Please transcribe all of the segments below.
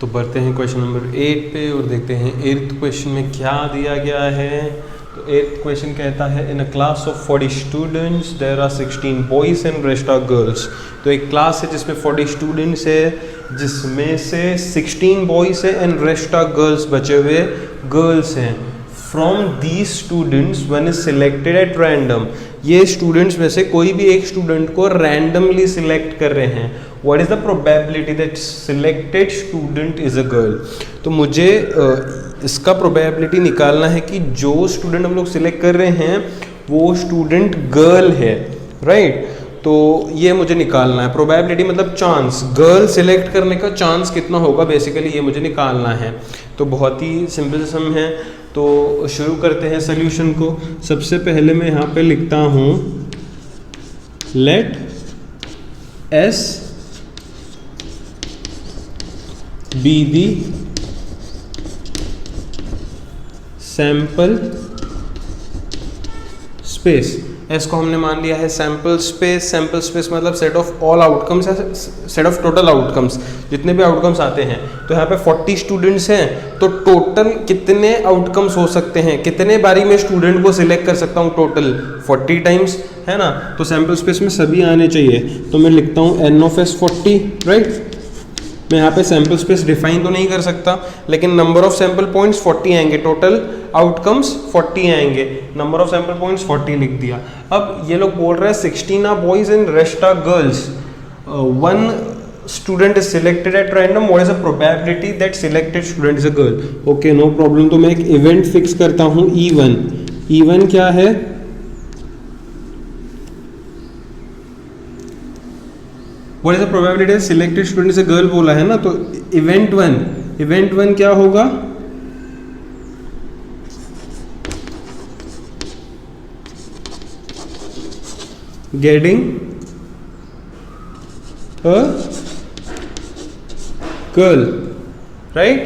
तो बढ़ते हैं क्वेश्चन नंबर 8 पे और देखते हैं 8th क्वेश्चन में क्या दिया गया है। तो 8th क्वेश्चन कहता है in a class of 40 students there are 16 boys and rest are girls. तो एक क्लास है जिसमें 40 स्टूडेंट्स है, जिसमें से 16 बॉयज़ है एंड रेस्ट आर गर्ल्स, बचे हुए गर्ल्स हैं। From these students one is selected at random. ये स्टूडेंट्स में से कोई भी एक स्टूडेंट को रैंडमली सिलेक्ट कर रहे हैं। What is the probability that selected student is a girl. तो मुझे इसका प्रोबेबिलिटी निकालना है कि जो स्टूडेंट हम लोग सिलेक्ट कर रहे हैं वो स्टूडेंट गर्ल है, राइट। तो ये मुझे निकालना है। प्रोबेबिलिटी मतलब चांस, गर्ल सिलेक्ट करने का चांस कितना होगा, बेसिकली ये मुझे निकालना है। तो बहुत ही सिंपल सम है। तो शुरू करते हैं सॉल्यूशन को। सबसे पहले मैं यहाँ पे लिखता हूँ let S be the sample space. S को हमने मान लिया है सैंपल स्पेस। सैंपल स्पेस मतलब सेट ऑफ ऑल आउटकम्स है, सेट ऑफ टोटल आउटकम्स, जितने भी आउटकम्स आते हैं। तो यहाँ पे 40 स्टूडेंट्स हैं, तो टोटल कितने आउटकम्स हो सकते हैं, कितने बारी में स्टूडेंट को सिलेक्ट कर सकता हूँ, टोटल 40 टाइम्स, है ना। तो सैंपल स्पेस में सभी आने चाहिए। तो मैं लिखता हूँ n of s 40, राइट। मैं यहाँ पे सैंपल स्पेस डिफाइन तो नहीं कर सकता, लेकिन नंबर ऑफ सैंपल पॉइंट्स 40 आएंगे, टोटल आउटकम्स 40 आएंगे। नंबर ऑफ सैंपल पॉइंट्स 40 लिख दिया। अब ये लोग बोल रहे हैं 16 are boys and rest are girls. One student is selected at random, what is the probability that selected student is a girl. Okay, no problem. तो मैं एक इवेंट फिक्स करता हूँ E1। E1 क्या है, what is the probability selected student is a girl बोला है ना। तो इवेंट वन क्या होगा, गेटिंग अ गर्ल, राइट।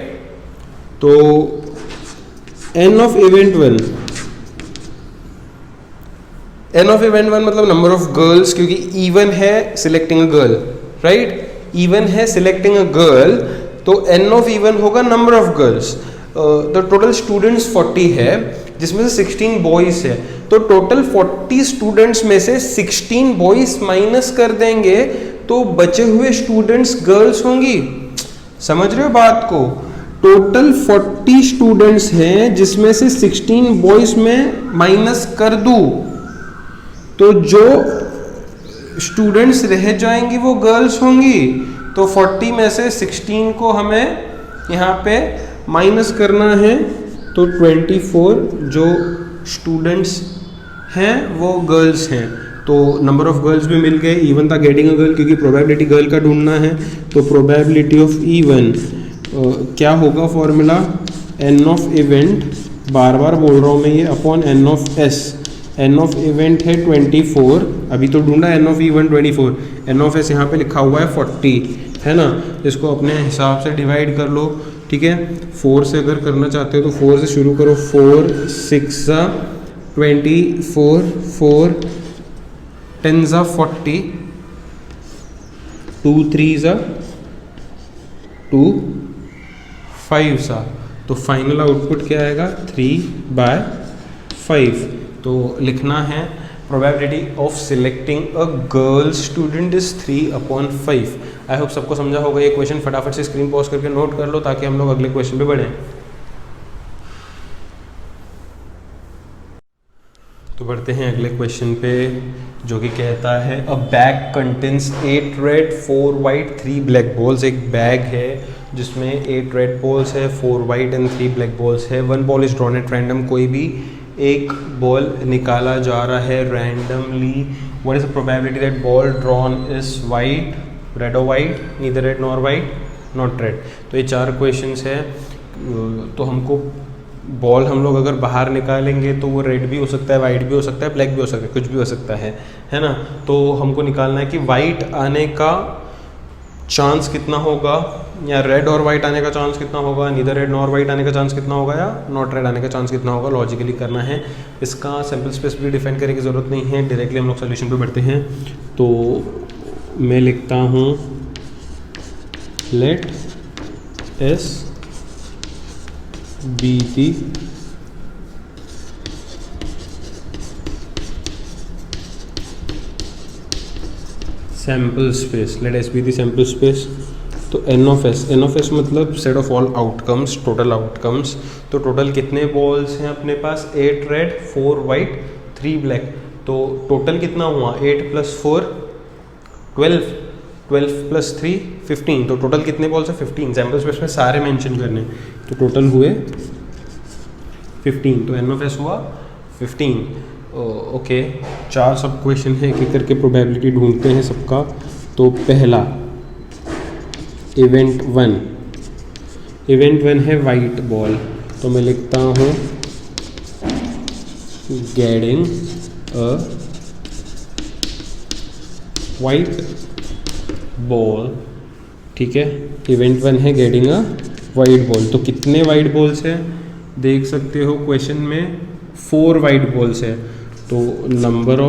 तो n ऑफ इवेंट वन मतलब नंबर ऑफ गर्ल्स, क्योंकि E1 है selecting a girl, right. E1 है सिलेक्टिंग अ गर्ल, तो n ऑफ E1 होगा नंबर ऑफ गर्ल्स। तो टोटल स्टूडेंट्स 40 है, जिसमें से 16 बॉयज है। तो टोटल 40 स्टूडेंट्स में से 16 बॉयज माइनस कर देंगे तो बचे हुए स्टूडेंट्स गर्ल्स होंगी। समझ रहे हो बात को। टोटल 40 स्टूडेंट्स हैं, जिसमें से 16 बॉयज में माइनस कर दूं तो जो स्टूडेंट्स रह जाएंगी वो गर्ल्स होंगी। तो 40 में से 16 को हमें यहाँ पे माइनस करना है, तो 24 जो स्टूडेंट्स हैं वो गर्ल्स हैं। तो नंबर ऑफ गर्ल्स भी मिल गए। E1 था गेटिंग अ गर्ल, क्योंकि प्रोबेबिलिटी गर्ल का ढूंढना है। तो प्रोबेबिलिटी ऑफ E1 क्या होगा फॉर्मूला, n ऑफ इवेंट, बार बार बोल रहा हूँ मैं ये, upon n of s। n of event है 24, अभी तो ढूंढा n of E1 24, n of s यहाँ पे लिखा हुआ है 40, है ना। इसको अपने हिसाब से डिवाइड कर लो, ठीक है। 4 से अगर करना चाहते हो तो 4 से शुरू करो। 4 6 24, 4 10 40, 2 3 2 5 तो फाइनल आउटपुट क्या आएगा, 3/5। तो लिखना है probability of selecting a girl student is 3/5। I hope सबको समझा होगा ये क्वेश्चन। फटाफट से स्क्रीन पॉज करके नोट कर लो ताकि हम लोग अगले क्वेश्चन पे बढ़ें। तो बढ़ते हैं अगले क्वेश्चन पे, जो कि कहता है अ bag contains 8 red 4 white 3 black balls. एक बैग है जिसमें 8 रेड बॉल्स है, 4 वाइट एंड 3 ब्लैक बॉल्स है। 1 ball is drawn at random, कोई भी एक बॉल निकाला जा रहा है randomly. What is the probability that ball drawn is white, red और white, neither red nor white not red. तो ये 4 क्वेश्चंस है। तो हमको बॉल हम लोग अगर बाहर निकालेंगे तो वो रेड भी हो सकता है, वाइट भी हो सकता है, ब्लैक भी हो सकता है, कुछ भी हो सकता है ना। तो हमको निकालना है कि वाइट आने का चांस कितना होगा, या रेड और वाइट आने का चांस कितना होगा, नीदर रेड नॉर वाइट आने का चांस कितना होगा, या नॉट रेड आने का चांस कितना होगा। लॉजिकली करना है। इसका सैम्पल स्पेस भी डिफाइन करने की ज़रूरत नहीं है, डायरेक्टली हम लोग सोल्यूशन पे बढ़ते हैं। तो मैं लिखता हूँ let S be the sample space, let S be the sample space. तो एन ऑफ एस मतलब set of all outcomes, total outcomes. तो टोटल कितने बॉल्स हैं अपने पास? 8 रेड 4 वाइट 3 ब्लैक। तो टोटल कितना हुआ? 8 + 4 12, 12 + 3 15। तो टोटल कितने बॉल्स हैं? 15। सैम्पल स्पेस में सारे मेंशन करने, तो टोटल हुए 15। तो एन ऑफ एस हुआ 15। ओके, 4 सब क्वेश्चन है, एक एक करके प्रोबेबिलिटी ढूंढते हैं सबका। तो पहला इवेंट 1 है वाइट बॉल, तो मैं लिखता हूँ गेटिंग अ वाइट बॉल। ठीक है, इवेंट 1 है गेटिंग अ वाइट बॉल। तो कितने वाइट बॉल्स हैं? देख सकते हो क्वेश्चन में 4 वाइट बॉल्स है। तो number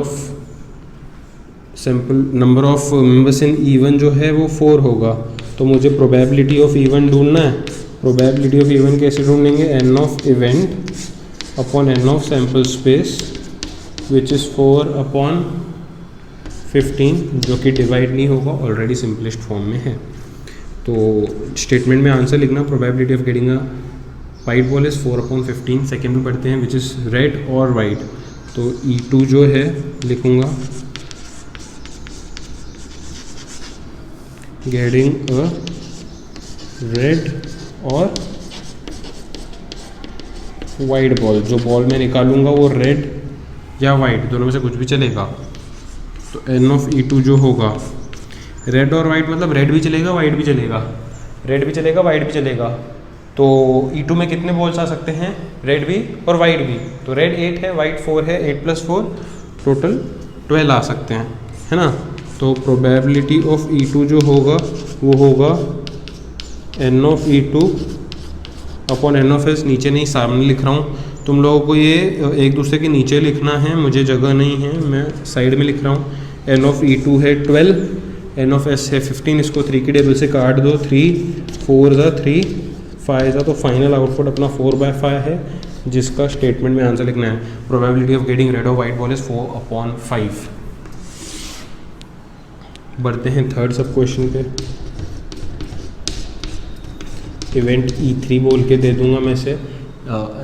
of members in even जो है वो 4 होगा। तो मुझे प्रोबेबिलिटी ऑफ इवन ढूंढना है। प्रोबेबिलिटी ऑफ इवन कैसे ढूंढेंगे? N of event upon n of sample space which is 4/15, जो कि डिवाइड नहीं होगा, ऑलरेडी सिंपलेस्ट फॉर्म में है। तो स्टेटमेंट में आंसर लिखना, probability of getting a white ball is 4/15। Second में पढ़ते हैं विच इज़ रेड और वाइट। तो E2 जो है लिखूँगा गेटिंग अ रेड और वाइट बॉल। जो बॉल मैं निकालूंगा वो रेड या वाइट, दोनों में से कुछ भी चलेगा। तो एन ऑफ E2 जो होगा, रेड और वाइट मतलब रेड भी चलेगा वाइट भी चलेगा, रेड भी चलेगा वाइट भी चलेगा। तो E2 में कितने बॉल्स आ सकते हैं? रेड भी और वाइट भी। तो रेड 8 है, वाइट 4 है, 8 + 4 टोटल 12 आ सकते हैं, है ना। तो प्रोबेबिलिटी ऑफ E2 जो होगा वो होगा n of E2 upon n of S. नीचे नहीं, सामने लिख रहा हूँ। तुम लोगों को ये एक दूसरे के नीचे लिखना है, मुझे जगह नहीं है, मैं साइड में लिख रहा हूँ। एन ऑफ E2 है 12, एन ऑफ एस है 15। इसको 3 की टेबल से काट दो, 3 4 ज़ा 3 5 ज़ा। तो फाइनल आउटपुट अपना 4/5 है, जिसका स्टेटमेंट में आंसर लिखना है। प्रोबेबिलिटी ऑफ गेटिंग रेड और वाइट बॉल इज 4/5। बढ़ते हैं थर्ड सब क्वेश्चन पे। इवेंट E3 बोल के दे दूंगा मैं से,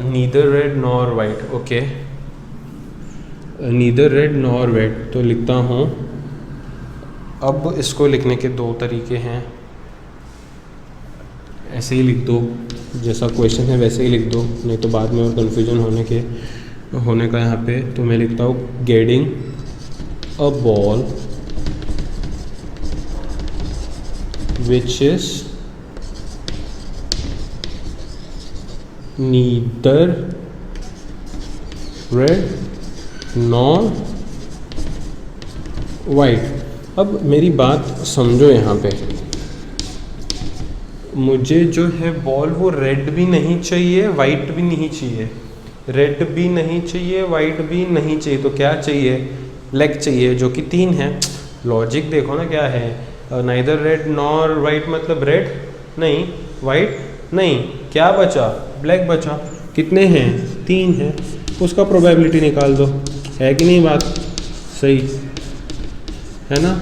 neither red nor white. Okay, neither red nor white. तो लिखता हूँ, अब इसको लिखने के 2 तरीके हैं। ऐसे ही लिख दो, जैसा क्वेश्चन है वैसे ही लिख दो, नहीं तो बाद में और कन्फ्यूजन होने का यहाँ पे। तो मैं लिखता हूँ getting a ball which is neither red nor white. अब मेरी बात समझो यहाँ पे, मुझे जो है बॉल वो रेड भी नहीं चाहिए वाइट भी नहीं चाहिए, रेड भी नहीं चाहिए वाइट भी नहीं चाहिए। तो क्या चाहिए? ब्लैक चाहिए, जो कि 3 है। लॉजिक देखो ना क्या है, नाइदर रेड नॉर वाइट मतलब रेड नहीं वाइट नहीं, क्या बचा? ब्लैक बचा। कितने हैं? 3 है, उसका प्रोबेबिलिटी निकाल दो। है कि नहीं बात सही है ना।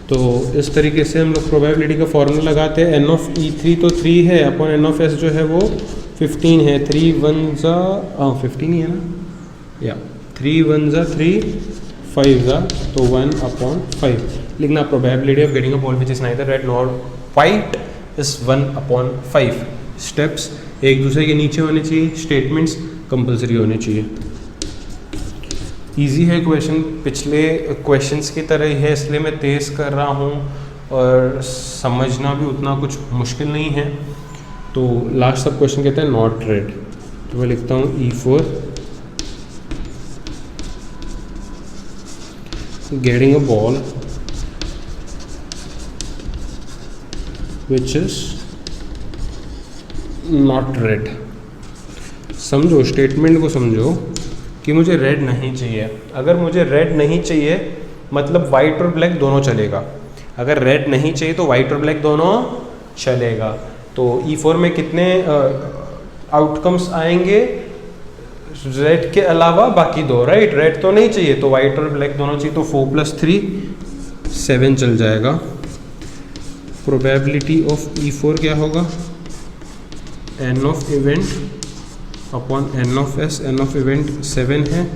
तो इस तरीके से हम लोग प्रोबेबिलिटी का फॉर्मूला लगाते हैं। एन ऑफ E3 तो 3 है, अपॉन एन ऑफ एस जो है वो 15 है। 3 1 ज़ा 15 ही है ना, या 3 1 ज़ा 3 5 ज़ा, तो 1/5 लिखना। Probability of getting a ball which is neither red nor white is 1/5। Steps एक दूसरे के नीचे होने चाहिए, स्टेटमेंट्स कंपलसरी होने चाहिए। इजी है क्वेश्चन, पिछले क्वेश्चंस की तरह ही है, इसलिए मैं तेज़ कर रहा हूँ और समझना भी उतना कुछ मुश्किल नहीं है। तो लास्ट सब क्वेश्चन कहता है नॉट रेड। तो मैं लिखता हूँ E4 getting a ball which is not red. समझो, स्टेटमेंट को समझो कि मुझे रेड नहीं चाहिए। अगर मुझे रेड नहीं चाहिए मतलब वाइट और ब्लैक दोनों चलेगा। अगर रेड नहीं चाहिए तो वाइट और ब्लैक दोनों चलेगा। तो E4 में कितने आउटकम्स आएंगे रेड के अलावा? बाकी दो, राइट? रेड तो नहीं चाहिए, तो वाइट और ब्लैक दोनों चाहिए, तो 4 + 3 7 चल जाएगा। प्रोबेबिलिटी ऑफ E4 क्या होगा? n of event upon n of s। n of event 7 है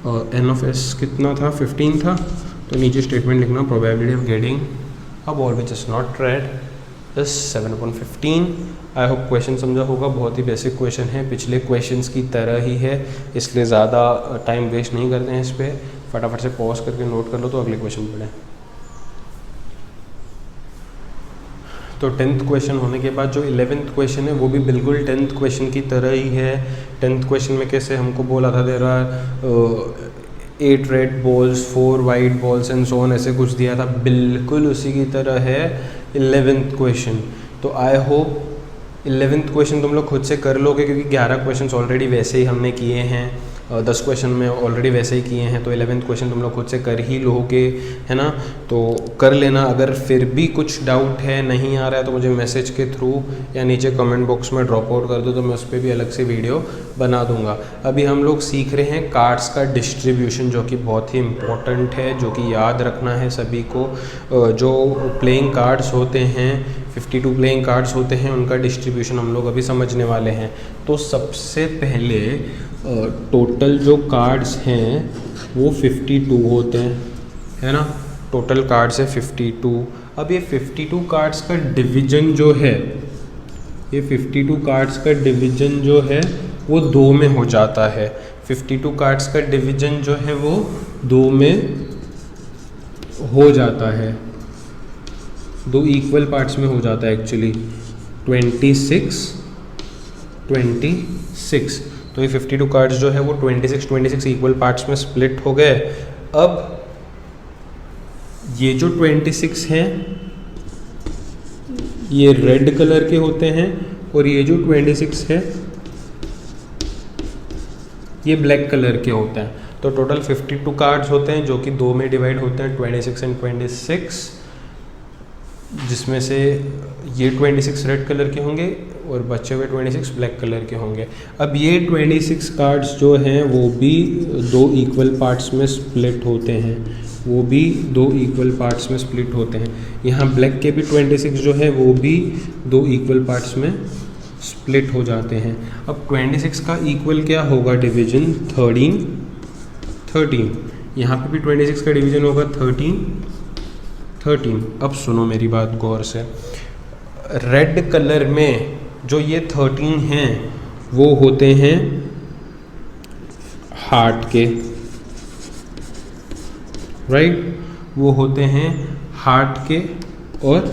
और n ऑफ s कितना था? 15 था। तो नीचे स्टेटमेंट लिखना, probability of getting a ball which is not red is 7/15। I hope question समझा होगा, बहुत ही बेसिक क्वेश्चन है, पिछले क्वेश्चंस की तरह ही है, इसलिए ज़्यादा टाइम वेस्ट नहीं करते हैं इस पर। फटाफट से पॉज करके नोट कर लो तो अगले क्वेश्चन पढ़ें। तो 10th क्वेश्चन होने के बाद जो 11th क्वेश्चन है वो भी बिल्कुल 10th क्वेश्चन की तरह ही है। 10th क्वेश्चन में कैसे हमको बोला था, there are 8 red balls 4 white balls and so on, ऐसे कुछ दिया था, बिल्कुल उसी की तरह है 11th क्वेश्चन। तो आई होप 11th क्वेश्चन तुम लोग खुद से कर लोगे, क्योंकि 11 क्वेश्चन ऑलरेडी वैसे ही हमने किए हैं, 10 क्वेश्चन में ऑलरेडी वैसे ही किए हैं, तो 11th क्वेश्चन तुम लोग खुद से कर ही लोगे, है ना? तो कर लेना। अगर फिर भी कुछ डाउट है, नहीं आ रहा है, तो मुझे मैसेज के थ्रू या नीचे कमेंट बॉक्स में ड्रॉप आउट कर दो, तो मैं उस पर भी अलग से वीडियो बना दूंगा। अभी हम लोग सीख रहे हैं कार्ड्स का डिस्ट्रीब्यूशन, जो कि बहुत ही इम्पोर्टेंट है, जो कि याद रखना है सभी को। जो प्लेइंग कार्ड्स होते हैं, 52 प्लेइंग कार्ड्स होते हैं, उनका डिस्ट्रीब्यूशन हम लोग अभी समझने वाले हैं। तो सबसे पहले टोटल जो कार्ड्स हैं वो 52 होते हैं, है ना? टोटल कार्ड्स है 52। अब ये 52 कार्ड्स का डिवीजन जो है, ये 52 कार्ड्स का डिवीजन जो है वो 2 में हो जाता है। 52 कार्ड्स का डिवीजन जो है वो 2 में हो जाता है, 2 इक्वल पार्ट्स में हो जाता है एक्चुअली। 26 तो ये 52 कार्ड्स जो है वो 26 इक्वल पार्ट्स में स्प्लिट हो गए। अब ये जो 26 हैं ये रेड कलर के होते हैं, और ये जो 26 है ये ब्लैक कलर के होते हैं। तो टोटल 52 कार्ड्स होते हैं, जो कि 2 में डिवाइड होते हैं, 26 एंड 26, जिसमें से ये 26 रेड कलर के होंगे और बचे हुए 26 ब्लैक कलर के होंगे। अब ये 26 कार्ड्स जो हैं वो भी 2 इक्वल पार्ट्स में स्प्लिट होते हैं, वो भी 2 इक्वल पार्ट्स में स्प्लिट होते हैं। यहाँ ब्लैक के भी 26 जो है वो भी 2 इक्वल पार्ट्स में स्प्लिट हो जाते हैं। अब 26 का इक्वल क्या होगा डिवीजन? 13। यहाँ पे भी 26 का डिवीजन होगा 13। अब सुनो मेरी बात गौर से, रेड कलर में जो ये 13 हैं वो होते हैं हार्ट के, राइट? वो होते हैं हार्ट के और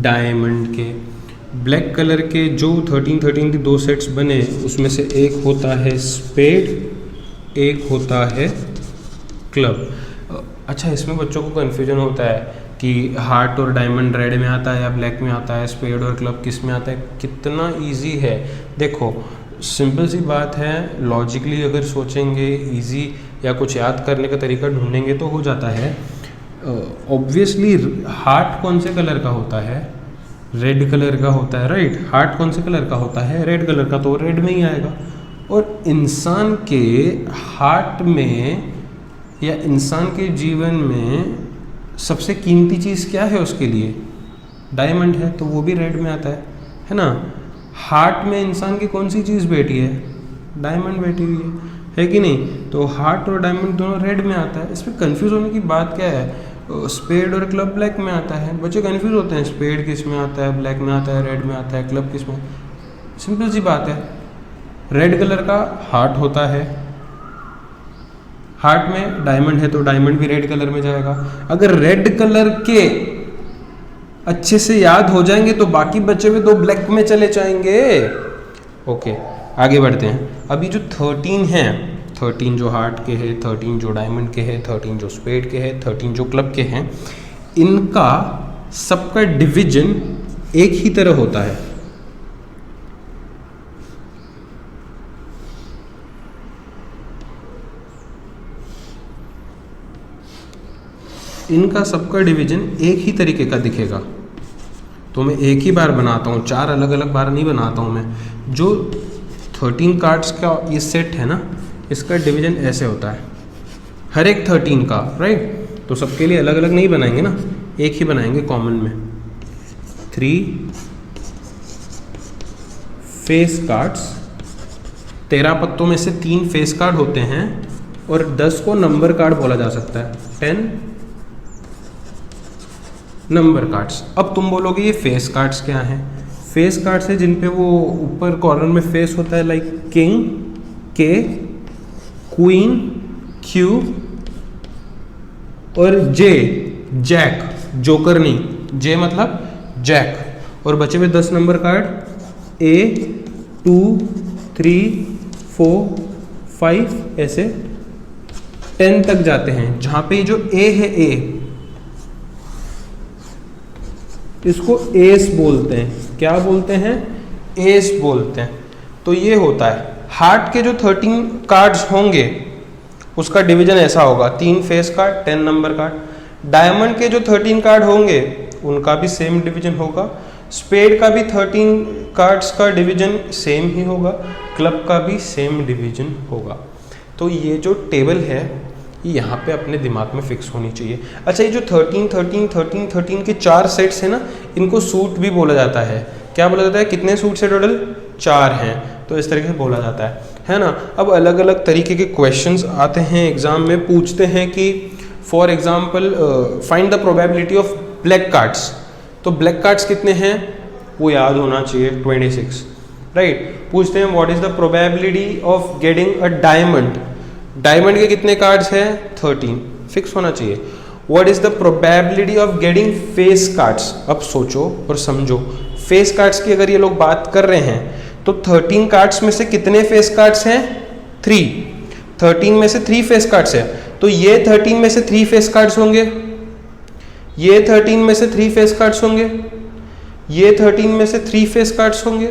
डायमंड के। ब्लैक कलर के जो 13 के 2 सेट्स बने, उसमें से एक होता है स्पेड, एक होता है क्लब। अच्छा, इसमें बच्चों को कन्फ्यूजन होता है कि हार्ट और डायमंड रेड में आता है या ब्लैक में आता है, स्पेड और क्लब किस में आता है। कितना इजी है, देखो सिंपल सी बात है, लॉजिकली अगर सोचेंगे इजी या कुछ याद करने का तरीका ढूंढेंगे तो हो जाता है। ऑब्वियसली हार्ट कौन से कलर का होता है? रेड कलर का होता है, राइट? हार्ट कौन से कलर का होता है? रेड कलर का, तो रेड में ही आएगा। और इंसान के हार्ट में या इंसान के जीवन में सबसे कीमती चीज़ क्या है उसके लिए? डायमंड है, तो वो भी रेड में आता है ना? हार्ट में इंसान की कौन सी चीज़ बैठी है? डायमंड बैठी हुई है कि नहीं? तो हार्ट और डायमंड दोनों रेड में आता है। इसमें कंफ्यूज होने की बात क्या है? स्पेड और क्लब ब्लैक में आता है। बच्चे कंफ्यूज होते हैं, स्पेड किस में आता है, ब्लैक में आता है, रेड में आता है, क्लब किस में? सिंपल सी बात है, रेड कलर का हार्ट होता है, हार्ट में डायमंड है तो डायमंड भी रेड कलर में जाएगा। अगर रेड कलर के अच्छे से याद हो जाएंगे तो बाकी बचे हुए 2 ब्लैक में चले जाएंगे। ओके, आगे बढ़ते हैं। अभी जो 13 हैं, 13 जो हार्ट के हैं, 13 जो डायमंड के हैं, 13 जो स्पेड के हैं, 13 जो क्लब के हैं, इनका सबका डिवीजन एक ही तरह होता है। इनका सबका डिवीजन एक ही तरीके का दिखेगा। तो मैं एक ही बार बनाता हूँ, 4 अलग अलग बार नहीं बनाता हूँ मैं। जो 13 कार्ड्स का ये सेट है ना, इसका डिवीजन ऐसे होता है हर एक 13 का, राइट। तो सबके लिए अलग अलग नहीं बनाएंगे ना, एक ही बनाएंगे कॉमन में। 3 फेस कार्ड्स, 13 पत्तों में से 3 फेस कार्ड होते हैं और 10 को नंबर कार्ड बोला जा सकता है। 10 नंबर कार्ड्स। अब तुम बोलोगे ये फेस कार्ड्स क्या हैं? फेस कार्ड्स है जिन पे वो ऊपर कॉर्नर में फेस होता है, लाइक किंग, के, क्वीन, क्यू और जे, जैक, जोकर नहीं, जे मतलब जैक। और बचे हुए 10 नंबर कार्ड A 2 3 4 5 ऐसे 10 तक जाते हैं। जहां पे जो A है, A इसको एस बोलते हैं। क्या बोलते हैं? एस बोलते हैं। तो ये होता है हार्ट के जो 13 कार्ड्स होंगे उसका डिवीजन ऐसा होगा, 3 face card, 10 number card. Diamond के जो 13 कार्ड होंगे उनका भी सेम डिवीजन होगा। स्पेड का भी 13 कार्ड्स का डिवीजन सेम ही होगा। क्लब का भी सेम डिवीजन होगा। तो ये जो टेबल है यहाँ पे अपने दिमाग में फिक्स होनी चाहिए। अच्छा, ये जो 13 13 13 13 के 4 सेट्स हैं ना, इनको सूट भी बोला जाता है। क्या बोला जाता है? कितने सूट्स है टोटल? 4 हैं। तो इस तरीके से बोला जाता है ना। अब अलग अलग तरीके के क्वेश्चंस आते हैं एग्जाम में, पूछते हैं कि for example find the probability of black cards. तो ब्लैक कार्ड्स कितने हैं वो याद होना चाहिए, 26, राइट। पूछते हैं what is the probability of getting a diamond. Diamond के कितने कार्ड्स हैं? 13, फिक्स होना चाहिए। What is the probability of getting face cards. अब सोचो और समझो, फेस कार्ड्स की अगर ये लोग बात कर रहे हैं तो 13 कार्ड्स में से कितने फेस कार्ड्स हैं? 3। 13 में से 3 फेस कार्ड्स है, तो ये 13 में से 3 फेस कार्ड्स होंगे, ये 13 में से 3 फेस कार्ड्स होंगे, ये 13 में से 3 फेस कार्ड्स होंगे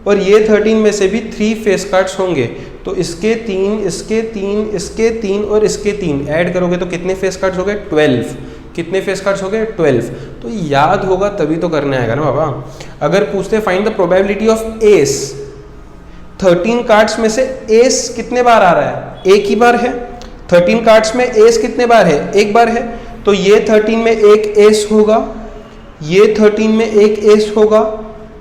और ये 13 में से भी 3 फेस कार्ड्स होंगे। तो इसके 3, इसके 3, इसके 3 और इसके 3 ऐड करोगे तो कितने फेस कार्ड्स हो गए? 12। कितने फेस कार्ड्स हो गए? 12। तो याद होगा तभी तो करने आएगा ना बाबा। अगर पूछते find the probability of S, 13 cards में से एस कितने बार आ रहा है? एक ही बार है। 13 कार्ड्स में एस कितने बार है? एक बार है। तो ये 13 में एक एस होगा, ये 13 में एक एस होगा,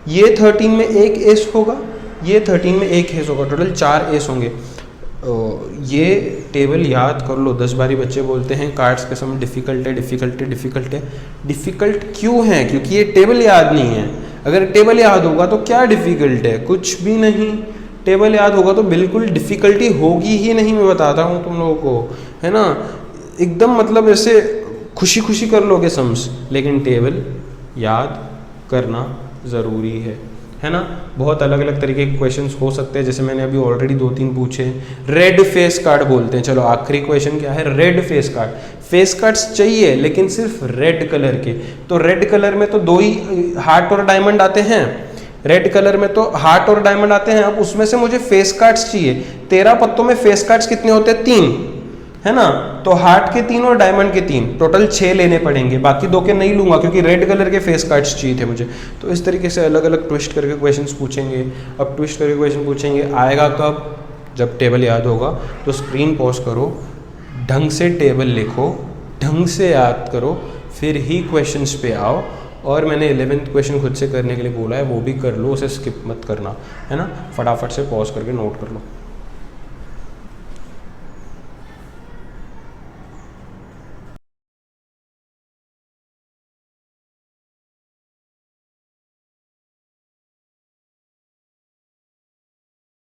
ये 13 में एक एस होगा, ये 13 में एक एस होगा। टोटल 4 एस होंगे। ये टेबल याद कर लो। 10 बारी बच्चे बोलते हैं कार्ड्स के समय डिफ़िकल्ट है, डिफ़िकल्ट है, डिफ़िकल्ट है। डिफ़िकल्ट क्यों है? क्योंकि ये टेबल याद नहीं है। अगर टेबल याद होगा तो क्या डिफ़िकल्ट है? कुछ भी नहीं। टेबल याद होगा तो बिल्कुल डिफ़िकल्टी होगी ही नहीं। मैं बताता हूँ तुम लोगों को, है ना। एकदम मतलब ऐसे खुशी खुशी कर लोगे सम्स, लेकिन टेबल याद करना ज़रूरी है ना। बहुत अलग अलग तरीके के क्वेश्चंस हो सकते हैं, जैसे मैंने अभी ऑलरेडी 2-3 पूछे। रेड फेस कार्ड बोलते हैं। चलो आखिरी क्वेश्चन क्या है? Red face card. Face cards चाहिए लेकिन सिर्फ रेड कलर के। तो रेड कलर में तो 2 ही हार्ट और डायमंड आते हैं। रेड कलर में तो हार्ट और डायमंड आते हैं। अब उसमें से मुझे फेस कार्ड्स चाहिए। 13 पत्तों में फेस कार्ड्स कितने होते हैं? 3, है ना। तो हार्ट के 3 और डायमंड के 3, टोटल 6 लेने पड़ेंगे। बाकी 2 के नहीं लूंगा क्योंकि रेड कलर के फेस कार्ड्स चाहिए थे मुझे। तो इस तरीके से अलग अलग ट्विस्ट करके क्वेश्चंस पूछेंगे। अब ट्विस्ट करके क्वेश्चन पूछेंगे, आएगा कब? जब टेबल याद होगा। तो स्क्रीन पॉज करो, ढंग से टेबल लिखो, ढंग से याद करो, फिर ही क्वेश्चंस पे आओ। और मैंने 11th क्वेश्चन खुद से करने के लिए बोला है, वो भी कर लो, उसे स्किप मत करना, है ना। फटाफट से पॉज करके नोट कर लो।